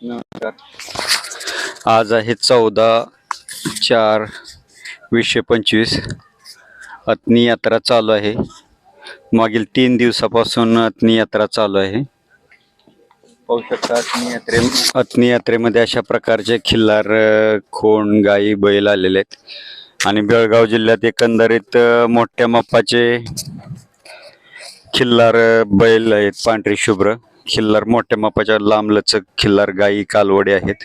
नमस्कार. आज आहे 14/4/2025. अतनी यात्रा चालू आहे. मागील 3 दिवसापासून अतनी यात्रा चालू आहे. पाहू शकता अतनी यात्रेमध्ये अशा प्रकारचे खिल्लार, खोंड, गाई, बैल आलेले आहेत. आणि बेळगाव जिल्ह्यात एकंदरीत मोठ्या मापाचे खिल्लार बैल आहेत. पांढरी शुभ्र खिल्लार, मोठ्या मापाच्या लांबलचक खिल्लार गाई, कालवडे आहेत.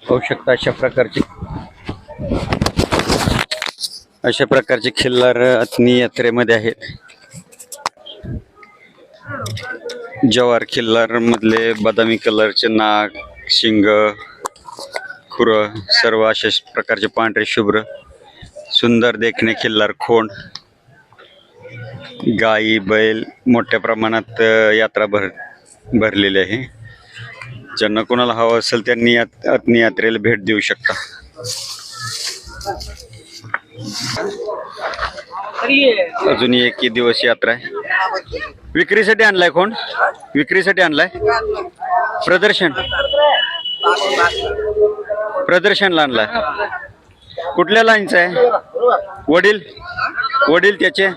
पाहू शकता अशा प्रकारचे खिल्लार अतनी यात्रेमध्ये आहेत. जवार खिल्लार मधले बदामी कलरचे नाक, शिंग, खुर सर्व अशा प्रकारचे पांढरे शुभ्र सुंदर देखणे खिल्लार, खोंड, गाई, बैल मोठ्या प्रमाणात यात्रा भरलेली आहे. ज्यांना कोणाला हवं असेल त्यांनी अतनी यात्रेला भेट देऊ शकता. अजून एक दिवस यात्रा आहे. विक्रीसाठी आणलाय कोण? विक्रीसाठी आणलाय? प्रदर्शनला आणलाय. कुठल्या लाईनचा आहे? वडील त्याचे.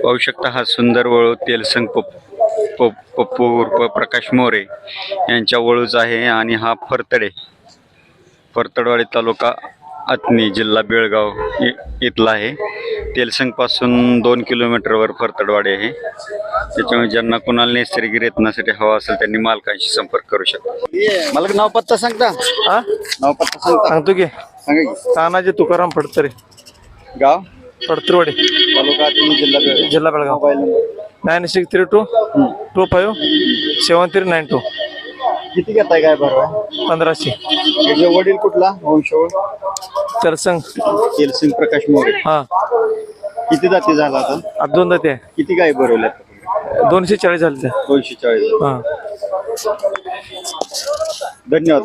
पाहू शकता हा सुंदर वळू तेलसंग पप्पू उर्फ प्रकाश मोरे यांच्या वळूच आहे. आणि हा फरतडवाडी तालुका अतनी जिल्हा बेळगाव इथला आहे. तेलसंग पासून 2 किलोमीटरवर फरतडवाडी आहे. त्याच्यामुळे ज्यांना कोणाला नैसर्गिक रेतनासाठी हवा असेल त्यांनी मालकांशी संपर्क करू शकता. मला नाव पत्ता सांगता? नाव पत्ता सांगतो की. तानाजी तुकाराम फडतरे, गाव फडतरवाडी, तालुका अतनी, जिल्हा बेळगाव. 9632257392. किती घेताय काय बरोबर? 1500. त्याचे वडील कुठला वंशवळ? तेलसंग प्रकाश मोरे. हा. किती जाती झाला आता? 2 जाती आहे. किती गाय भरवल्यात? 240 झाले. 240. हा. धन्यवाद.